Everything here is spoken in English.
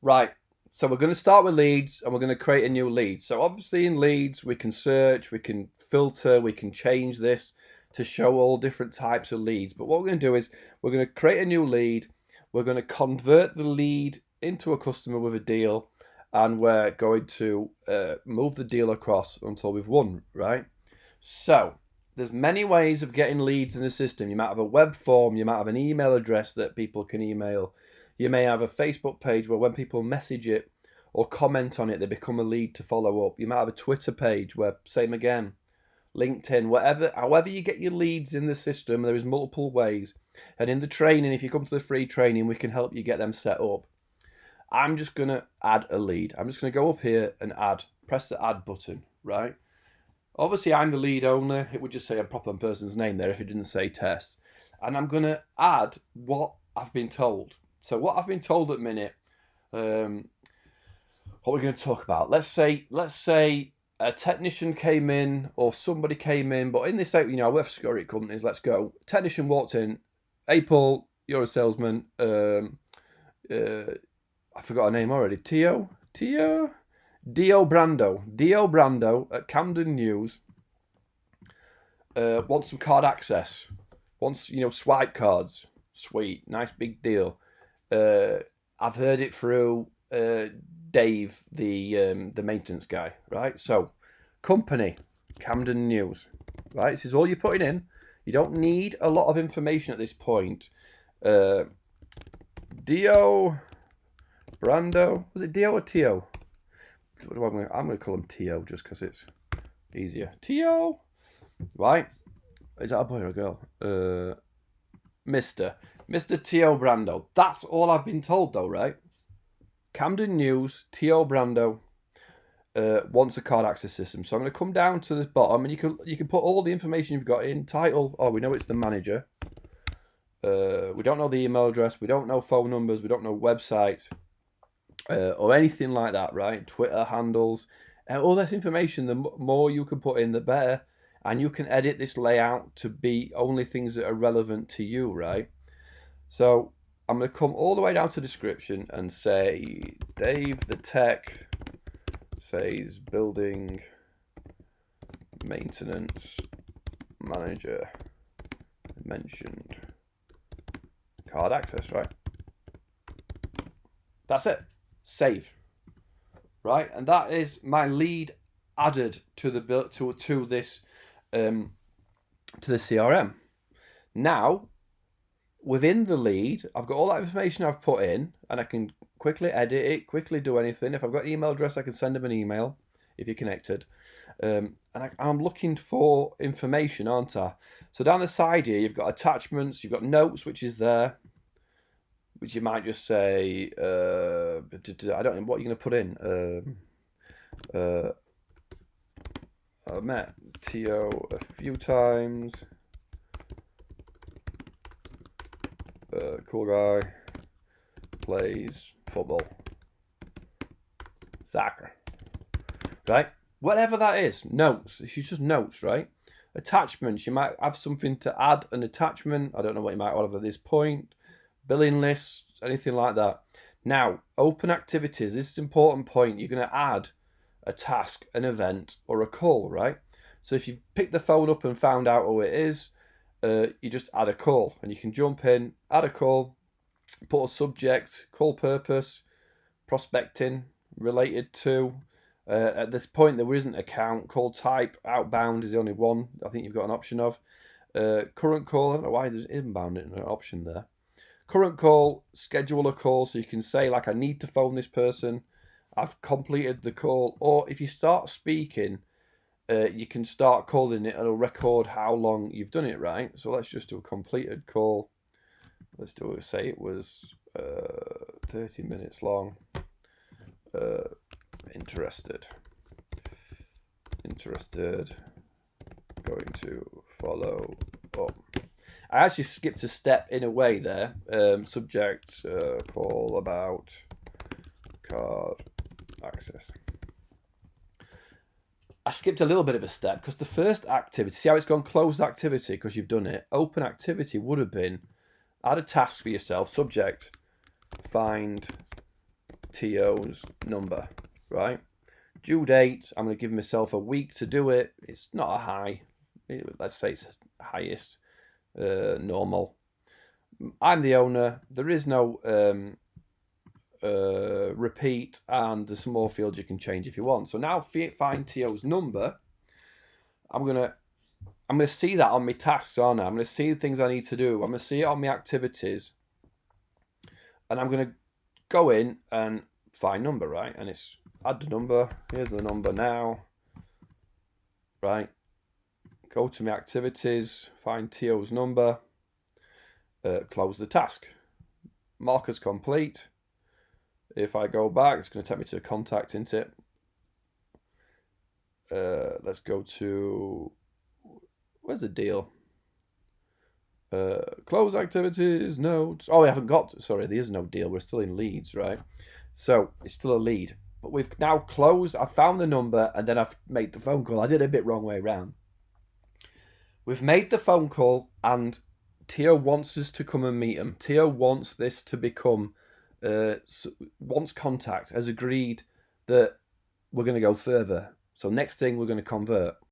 Right, so we're going to start with leads and we're going to create a new lead. So obviously in leads, we can search, we can filter, we can change this to show all different types of leads. But what we're going to do is we're going to create a new lead. We're going to convert the lead into a customer with a deal, and we're going to move the deal across until we've won, right? So there's many ways of getting leads in the system. You might have a web form, you might have an email address that people can email. You may have a Facebook page where when people message it or comment on it, they become a lead to follow up. You might have a Twitter page where, same again, LinkedIn, whatever, however you get your leads in the system, there is multiple ways. And in the training, if you come to the free training, we can help you get them set up. I'm just going to add a lead. I'm just going to go up here and press the add button, right? Obviously, I'm the lead owner. It would just say a proper person's name there if it didn't say Tess. And I'm going to add what I've been told. So what I've been told at the minute, what we're going to talk about. Let's say a technician came in or somebody came in, but in this, I work for security companies. Let's go. Technician walked in. Hey, Paul, you're a salesman. I forgot her name already. Dio Brando at Camden News wants some card access. Wants swipe cards. Sweet, nice big deal. I've heard it through Dave, the maintenance guy, right? So, company, Camden News, right? This is all you're putting in. You don't need a lot of information at this point. Dio Brando, was it Dio or Tio? I'm going to call him Tio just because it's easier. Tio, right? Is that a boy or a girl? Mr. Tio Brando. That's all I've been told though, right? Camden News, Tio Brando wants a card access system. So I'm going to come down to the bottom and you can put all the information you've got in. Title, we know it's the manager. We don't know the email address. We don't know phone numbers. We don't know websites or anything like that, right? Twitter handles. All this information, the more you can put in, the better. And you can edit this layout to be only things that are relevant to you, right? So I'm going to come all the way down to description and say, Dave the tech says building maintenance manager mentioned card access, right? That's it. Save. Right? And that is my lead added to the to this to the CRM. Now, within the lead, I've got all that information I've put in, and I can quickly edit it, quickly do anything. If I've got an email address, I can send them an email if you're connected. And I'm looking for information, aren't I? So down the side here, you've got attachments, you've got notes, which is there, which you might just say, I don't know, what are you going to put in? I met Tio a few times. Cool guy. Plays football. Soccer. Right? Whatever that is. Notes. It's just notes, right? Attachments. You might have something to add an attachment. I don't know what you might have at this point. Billing lists. Anything like that. Now, open activities. This is an important point. You're going to add a task, an event, or a call, right? So if you've picked the phone up and found out who it is, you just add a call, and you can jump in, add a call, put a subject, call purpose, prospecting, related to. At this point, there isn't a count. Call type, outbound is the only one I think you've got an option of. Current call, I don't know why there's inbound an option there. Current call, schedule a call, so you can say, like, I need to phone this person. I've completed the call. Or if you start speaking, you can start calling it and it'll record how long you've done it, right? So let's just do a completed call. Let's do it, say it was 30 minutes long. Interested. Going to follow up. I actually skipped a step in a way there. Subject, call about card access. I skipped a little bit of a step because the first activity, see how it's gone closed activity because you've done it. Open activity would have been add a task for yourself. Subject, find TO's number, right? Due date, I'm going to give myself a week to do it. It's not a high. Let's say it's highest, normal. I'm the owner. There is no repeat, and there's some more fields you can change if you want. So now find TO's number. I'm gonna see that on my tasks, aren't I? I'm gonna see the things I need to do. I'm gonna see it on my activities, and I'm gonna go in and find number, right? And it's add the number. Here's the number now, right? Go to my activities, find TO's number, close the task, mark as complete. If I go back, it's going to take me to contact, isn't it? Let's go to, where's the deal? Close activities, notes. Oh, we haven't got, sorry, there is no deal. We're still in leads, right? So it's still a lead. But we've now closed, I found the number, and then I've made the phone call. I did it a bit wrong way around. We've made the phone call, and Tio wants us to come and meet him. Tio wants this to become, wants contact, has agreed that we're going to go further. So next thing, we're going to convert.